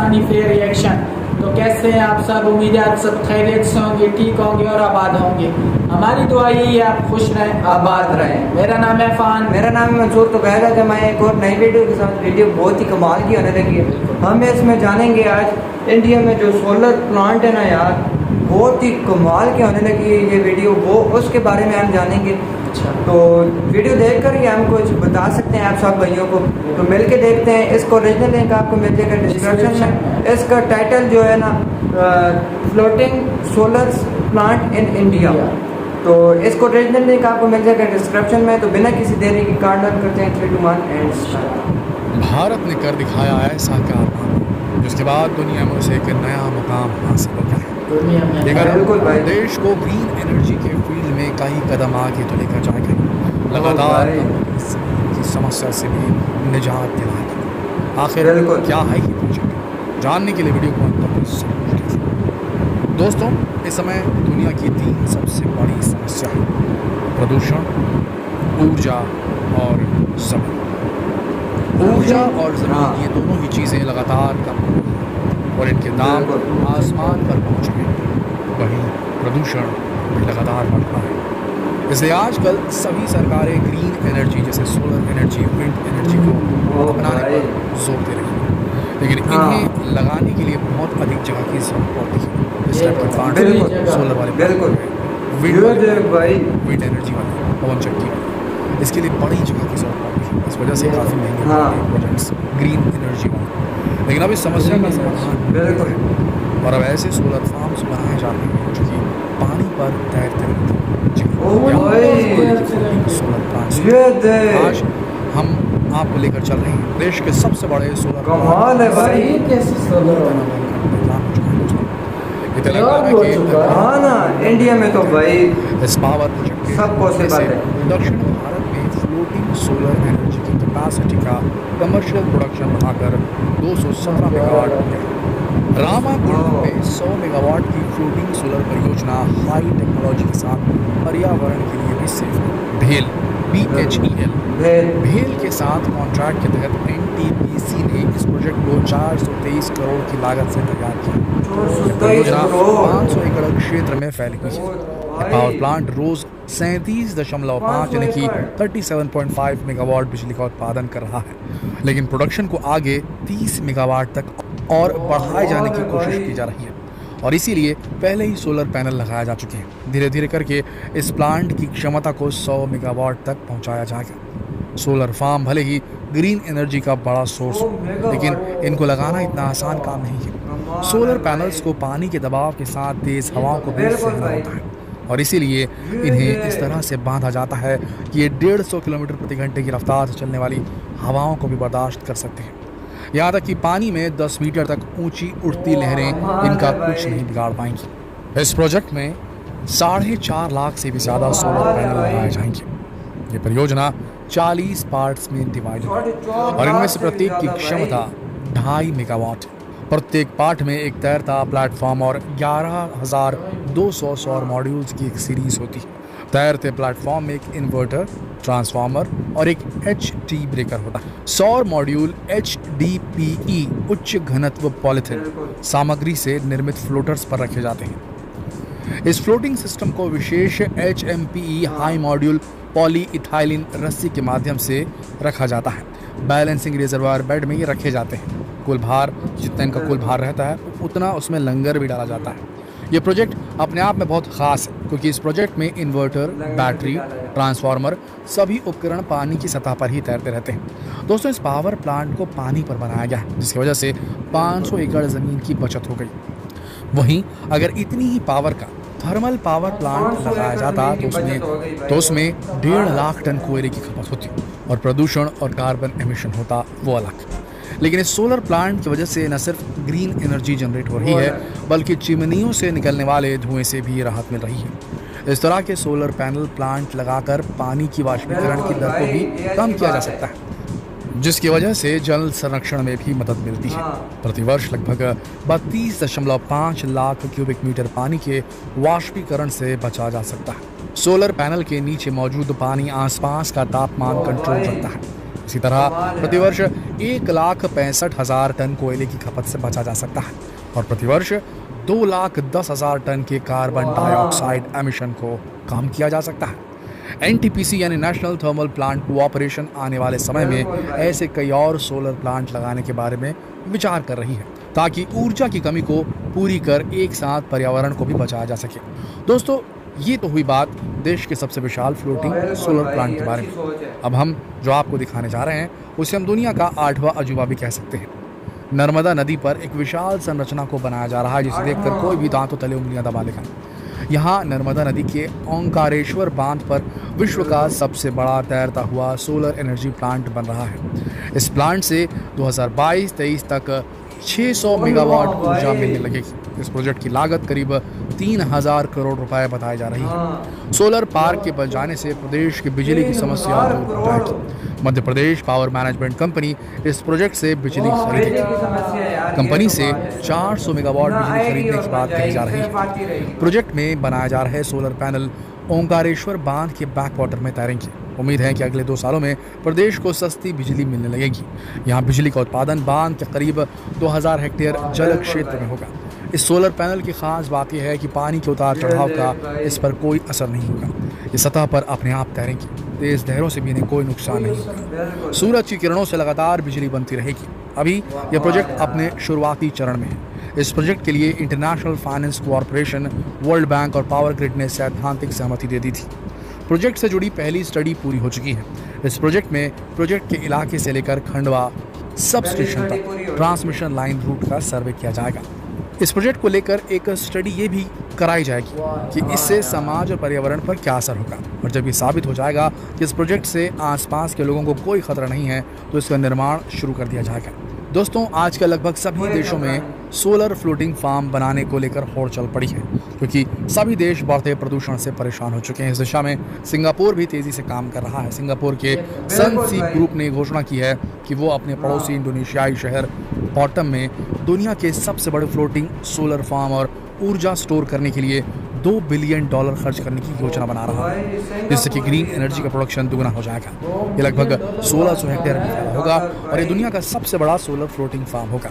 हनीफे reaction. तो कैसे हैं आप सब? उम्मीद है आप सब खैरियत से होंगे, ठीक होंगे और आबाद होंगे। हमारी दुआ यही है आप खुश रहें, आबाद रहें। मेरा नाम है फ़ान। मेरा नाम है मंसूर। तो कहेगा कि मैं एक और नई वीडियो के साथ वीडियो बहुत ही कमाल की होने लगी है। हम इसमें जानेंगे आज इंडिया में जो सोलर प्लांट है ना यार, बहुत ही कमाल की होने लगी है ये वीडियो, वो उसके बारे में हम जानेंगे। अच्छा, तो वीडियो देख कर ही हम कुछ बता सकते हैं आप सब भाइयों को। तो मिल के देखते हैं। इसको ओरिजिनल लिंक आपको मिल जाएगा डिस्क्रिप्शन में। इसका टाइटल जो है ना, floating solar plant in India. तो इसको ओरिजिनल लिंक आपको मिल जाएगा डिस्क्रिप्शन में। तो बिना किसी देरी के काउंटडाउन करते हैं 3, 2, 1 एंड स्टार्ट। भारत ने कर दिखाया ऐसा कारनामा जिसके बाद दुनिया में उसे एक नया मुकाम हासिल हो गया है। दुनिया में बिल्कुल भाई। देश को ग्रीन एनर्जी के फील्ड में कई कदम आगे तो लेकर जाएगा, लगातार की समस्या से भी निजात दिलाएगा। आखिर बिल्कुल। क्या है ये प्रोजेक्ट, जानने के लिए वीडियो को अंत तक जरूर देखिए। दोस्तों, इस समय दुनिया की 3 सबसे बड़ी समस्या है: प्रदूषण, ऊर्जा और ज़मीन। ऊर्जा और ज़मीन, ये दोनों ही चीज़ें लगातार कम हो रही हैं और इनके दाम आसमान पर पहुँच गए। वहीं प्रदूषण भी लगातार बढ़ रहा है। इसलिए आजकल सभी सरकारें ग्रीन एनर्जी जैसे सोलर एनर्जी, विंड एनर्जी को अपनाने पर जोर दे रही हैं, लेकिन इन्हें लगाने के लिए बहुत अधिक जगह की जरूरत पड़ती है। इस टाइप के प्लांट सोलर वाले, बिल्कुल विंड एनर्जी वाले, पवन चक्की वाले, इसके लिए बड़ी जगह की जरूरत पड़ती है। इस वजह से काफ़ी महंगे होते हैं प्रोजेक्ट्स ग्रीन एनर्जी वाले। लेकिन अब इस समस्या का समाधान बिल्कुल है और अब ऐसे सोलर फार्म्स बनाए जा रहे हैं जो कि पानी पर तैरते रहते हैं। सोलर प्लांट्स आज हम आपको लेकर चल रहे हैं देश के सबसे बड़े सोलर कमाल है भाई। इंडिया में तो भाई इस पावर प्रोजेक्ट के सब पॉसिबल है। दक्षिण भारत में फ्लोटिंग सोलर एनर्जी की कैपेसिटी का कमर्शियल प्रोडक्शन बढ़ाकर 217 मेगावाट हो गया। रामागुंडम में 100 मेगावाट की फ्लोटिंग सोलर परियोजना हाई टेक्नोलॉजी के साथ पर्यावरण के लिए भी सेफ है। भेल BHEL भेल के साथ कॉन्ट्रैक्ट के तहत NTPC ने इस प्रोजेक्ट को 423 करोड़ की लागत से तैयार किया। परियोजना 500 एकड़ क्षेत्र में फैली हुई है। पावर प्लांट रोज 37.5 यानी कि 37.5 मेगावाट बिजली का उत्पादन कर रहा है, लेकिन प्रोडक्शन को आगे 30 मेगावाट तक और बढ़ाए जाने की कोशिश की जा रही है और इसीलिए पहले ही सोलर पैनल लगाए जा चुके हैं। धीरे धीरे करके इस प्लांट की क्षमता को 100 मेगावाट तक पहुंचाया जाएगा। सोलर फार्म भले ही ग्रीन एनर्जी का बड़ा सोर्स हो, लेकिन इनको लगाना इतना आसान काम नहीं है। सोलर पैनल्स को पानी के दबाव के साथ तेज हवाओं को भी सहना होता है और इसीलिए इन्हें इस तरह से बांधा जाता है कि ये 150 किलोमीटर प्रति घंटे की रफ्तार से चलने वाली हवाओं को भी बर्दाश्त कर सकते हैं। यहाँ तक कि पानी में 10 मीटर तक ऊंची उठती लहरें इनका कुछ नहीं बिगाड़ पाएंगी। इस प्रोजेक्ट में 4.5 लाख से भी ज़्यादा सोलर पैनल लगाए जाएंगे। ये परियोजना 40 पार्ट्स में डिवाइड है और इनमें से प्रत्येक की क्षमता 2.5 मेगावाट है। प्रत्येक पार्ट में एक तैरता प्लेटफॉर्म और 11,200 सौर मॉड्यूल्स की एक सीरीज होती है। तैरते प्लेटफॉर्म में एक इन्वर्टर, ट्रांसफार्मर और एक HT ब्रेकर होता है। सौर मॉड्यूल HDPE उच्च घनत्व पॉलीथिन सामग्री से निर्मित फ्लोटर्स पर रखे जाते हैं। इस फ्लोटिंग सिस्टम को विशेष HMPE high module poly ethylene रस्सी के माध्यम से रखा जाता है। बैलेंसिंग रिजर्वायर बेड में ये रखे जाते हैं। कुल भार, जितना इनका कुल भार रहता है उतना उसमें लंगर भी डाला जाता है। ये प्रोजेक्ट अपने आप में बहुत ख़ास है क्योंकि इस प्रोजेक्ट में इन्वर्टर, बैटरी, ट्रांसफार्मर सभी उपकरण पानी की सतह पर ही तैरते रहते हैं। दोस्तों, इस पावर प्लांट को पानी पर बनाया गया है जिसकी वजह से 500 एकड़ ज़मीन की बचत हो गई। वहीं अगर इतनी ही पावर का थर्मल पावर प्लांट लगाया जाता तो उसमें 1.5 लाख टन कोयले की खपत होती और प्रदूषण और कार्बन एमिशन होता वो अलग। लेकिन इस सोलर प्लांट की वजह से न सिर्फ ग्रीन एनर्जी जनरेट हो रही है बल्कि चिमनियों से निकलने वाले धुएं से भी राहत मिल रही है। इस तरह के सोलर पैनल प्लांट लगाकर पानी की वाष्पीकरण की दर को भी कम किया जा सकता है, जिसकी वजह से जल संरक्षण में भी मदद मिलती है। प्रतिवर्ष लगभग 32.5 लाख क्यूबिक मीटर पानी के वाष्पीकरण से बचा जा सकता है। सोलर पैनल के नीचे मौजूद पानी आसपास का तापमान कंट्रोल रखता है, इसी तरह प्रतिवर्ष 1,65,000 टन कोयले की खपत से बचा जा सकता है और प्रतिवर्ष 2,10,000 टन के कार्बन डाइऑक्साइड एमिशन को कम किया जा सकता है। एनटीपीसी यानी नेशनल थर्मल प्लांट कोऑपरेशन आने वाले समय में ऐसे कई और सोलर प्लांट लगाने के बारे में विचार कर रही है ताकि ऊर्जा की कमी को पूरी कर एक साथ पर्यावरण को भी बचाया जा सके। दोस्तों, ये तो हुई बात देश के सबसे विशाल फ्लोटिंग सोलर प्लांट के बारे में। अब हम जो आपको दिखाने जा रहे हैं उसे हम दुनिया का 8वां अजूबा भी कह सकते हैं। नर्मदा नदी पर एक विशाल संरचना को बनाया जा रहा है जिसे देखकर कोई भी दांतों तले उंगलियां दबा लेगा। यहाँ नर्मदा नदी के ओंकारेश्वर बांध पर विश्व का सबसे बड़ा तैरता हुआ सोलर एनर्जी प्लांट बन रहा है। इस प्लांट से 2022-23 तक 600 मेगावाट ऊर्जा मिलने लगेगी। इस प्रोजेक्ट की लागत करीब 3,000 करोड़ रुपए बताई जा रही है। सोलर पार्क के बन जाने से प्रदेश की बिजली की समस्या दूर हो जाएगी। Madhya Pradesh power management company इस प्रोजेक्ट से बिजली खरीदेगी। कंपनी से 400 मेगावाट बिजली खरीदने की बात कही जा रही है। प्रोजेक्ट में बनाए जा रहे सोलर पैनल ओंकारेश्वर बांध के बैक वाटर में तैरेंगे। उम्मीद है कि अगले 2 सालों में प्रदेश को सस्ती बिजली मिलने लगेगी। यहाँ बिजली का उत्पादन बांध के करीब 2000 हेक्टेयर जल क्षेत्र में होगा। इस सोलर पैनल की खास बात यह है कि पानी के उतार चढ़ाव का इस पर कोई असर नहीं होगा। ये सतह पर अपने आप तैरेंगी। तेज लहरों से भी इन्हें कोई नुकसान नहीं होगा। सूरज की किरणों से लगातार बिजली बनती रहेगी। अभी यह प्रोजेक्ट अपने शुरुआती चरण में है। इस प्रोजेक्ट के लिए international finance corporation, world bank और पावर ग्रिड ने सैद्धांतिक सहमति दे दी थी। प्रोजेक्ट से जुड़ी पहली स्टडी पूरी हो चुकी है। इस प्रोजेक्ट में प्रोजेक्ट के इलाके से लेकर खंडवा सब स्टेशन तक ट्रांसमिशन लाइन रूट का सर्वे किया जाएगा। इस प्रोजेक्ट को लेकर एक स्टडी ये भी कराई जाएगी कि इससे समाज और पर्यावरण पर क्या असर होगा, और जब ये साबित हो जाएगा कि इस प्रोजेक्ट से आसपास के लोगों को कोई खतरा नहीं है तो इसका निर्माण शुरू कर दिया जाएगा। दोस्तों, आजकल लगभग सभी देशों में सोलर फ्लोटिंग फार्म बनाने को लेकर होड़ चल पड़ी है क्योंकि सभी देश बढ़ते प्रदूषण से परेशान हो चुके हैं। इस दिशा में सिंगापुर भी तेजी से काम कर रहा है। सिंगापुर के सनसीप ग्रुप ने घोषणा की है कि वो अपने पड़ोसी इंडोनेशियाई शहर बॉटम में दुनिया के सबसे बड़े फ्लोटिंग सोलर फार्म और ऊर्जा स्टोर करने के लिए $2 बिलियन खर्च करने की योजना बना रहा है, जिससे कि ग्रीन एनर्जी का प्रोडक्शन दुगना हो जाएगा। ये लगभग 1600 हेक्टेयर में फैला होगा और ये दुनिया का सबसे बड़ा सोलर फ्लोटिंग फार्म होगा।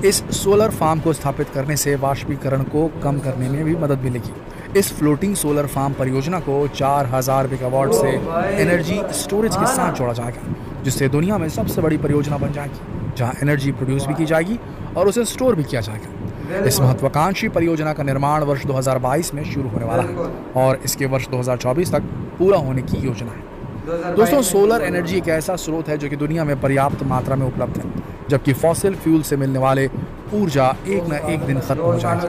इस सोलर फार्म को स्थापित करने से वाष्पीकरण को कम करने में भी मदद मिलेगी। इस फ्लोटिंग सोलर फार्म परियोजना को 4000 मेगावाट से एनर्जी स्टोरेज के साथ जोड़ा जाएगा, जिससे दुनिया में सबसे बड़ी परियोजना बन जाएगी जहाँ एनर्जी प्रोड्यूस भी की जाएगी और उसे स्टोर भी किया जाएगा। इस महत्वाकांक्षी परियोजना का निर्माण वर्ष 2022 में शुरू होने वाला है और इसके वर्ष 2024 तक पूरा होने की योजना है। दोस्तों, सोलर एनर्जी एक ऐसा स्रोत है जो कि दुनिया में पर्याप्त मात्रा में उपलब्ध है, जबकि फॉसिल फ्यूल से मिलने वाले ऊर्जा एक न एक दिन खत्म हो जाएगी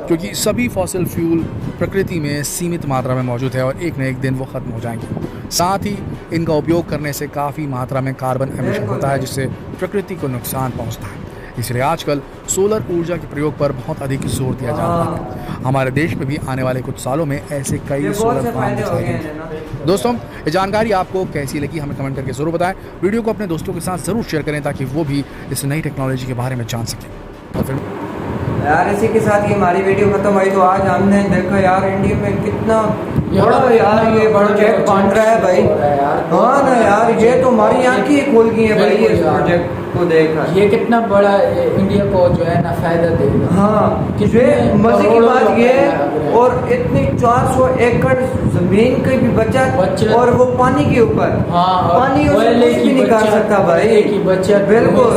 क्योंकि सभी फॉसिल फ्यूल प्रकृति में सीमित मात्रा में मौजूद है और एक न एक दिन वो खत्म हो जाएंगे। साथ ही इनका उपयोग करने से काफ़ी मात्रा में कार्बन एमिशन होता है जिससे प्रकृति को नुकसान पहुँचता है। इसलिए आजकल सोलर ऊर्जा के प्रयोग पर बहुत अधिक जोर दिया जा रहा है। हमारे देश में भी आने वाले कुछ सालों में ऐसे कई सोलर फार्म दिखाएंगे। दोस्तों, ये जानकारी आपको कैसी लगी हमें कमेंट करके जरूर बताएं। वीडियो को अपने दोस्तों के साथ जरूर शेयर करें ताकि वो भी इस नई टेक्नोलॉजी के बारे में जान सकें। यार, इसी के साथ ये हमारी वीडियो खत्म हुई। तो आज हमने देखा यार इंडिया में कितना बड़ा यार ये प्रोजेक्ट बन रहा है भाई। हाँ ना यार, ये तो हमारी आंखें खोल गई है भाई इस प्रोजेक्ट को देखकर। ये कितना बड़ा इंडिया को जो है ना फायदा देगा। हाँ, मजे की बात ये है, और इतनी 400 एकड़ जमीन की भी बचत और वो पानी के ऊपर। हाँ, पानी उससे कुछ भी नहीं कर सकता भाई। बिल्कुल,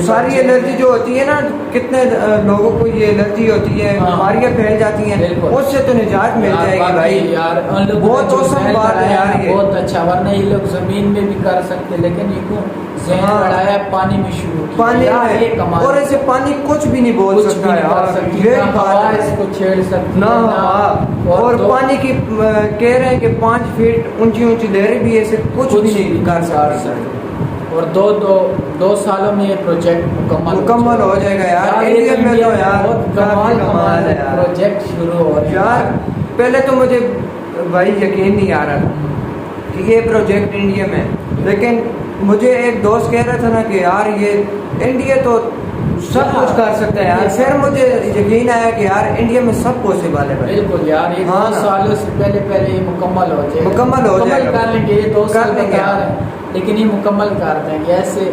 सारी एलर्जी जो होती है ना, कितने लोगों को ये एलर्जी होती है, बीमारियां फैल जाती हैं, उससे तो निजात मिल जाएगी भाई यार। बहुत औसम बात है यार, ये बहुत अच्छा। वरना ये लोग जमीन में भी कर सकते, लेकिन इनको जहन बढ़ाया पानी में शुरू पानी में, और ऐसे पानी कुछ भी नहीं बोल सकता यार। ये बात इसको छेड़ सकती ना। और पानी की कह रहे हैं कि 5 फीट ऊंची ऊंची लहरें भी ऐसे कुछ भी नहीं कर सकते। और दो सालों में ये प्रोजेक्ट मुकम्मल हो जाएगा यार। इंडिया में तो यार कमाल है यार। प्रोजेक्ट शुरू हो रहा है यार। पहले तो मुझे भाई यकीन नहीं आ रहा था कि ये प्रोजेक्ट इंडिया में, लेकिन मुझे एक दोस्त कह रहा था ना कि यार ये इंडिया तो सब कुछ कर सकते हैं यार। फिर मुझे यकीन आया कि यार इंडिया में सब पॉसिबल है भाई। बिल्कुल यार, ये हाँ 2 ना। सालों से पहले ये मुकम्मल हो जाएगा। मुकम्मल हो जाएगा। कर लेंगे, ये 2 साल कर लेंगे। बता रहे हैं, लेकिन ये मुकम्मल कर देंगे। ऐसे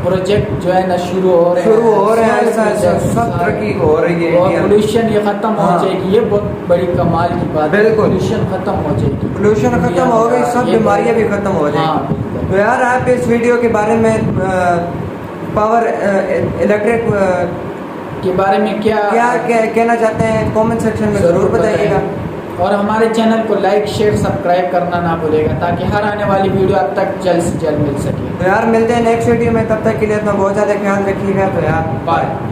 प्रोजेक्ट जो है ना शुरू हो रहे हैं, ऐसा सब तरक्की हो रही है और इंडिया में। पोल्यूशन ये खत्म हो हाँ। जाएगी, ये बहुत बड़ी कमाल की बात है। बिल्कुल। पोल्यूशन खत्म हो जाएगी, पोल्यूशन खत्म हो गई, सब ये बीमारियां भी खत्म हो हाँ, जाएंगी। बिल्कुल। तो यार आप इस वीडियो के बारे में पावर इलेक्ट्रिक के बारे में क्या कहना चाहते हैं कमेंट सेक्शन में ज़रूर बताइएगा। और हमारे चैनल को लाइक शेयर सब्सक्राइब करना ना भूलेगा, ताकि हर आने वाली वीडियो आप तक जल्द से जल्द मिल सके। तो यार मिलते हैं नेक्स्ट वीडियो में, तब तक के लिए अपना बहुत ज़्यादा ख्याल रखिएगा। तो यार बाय।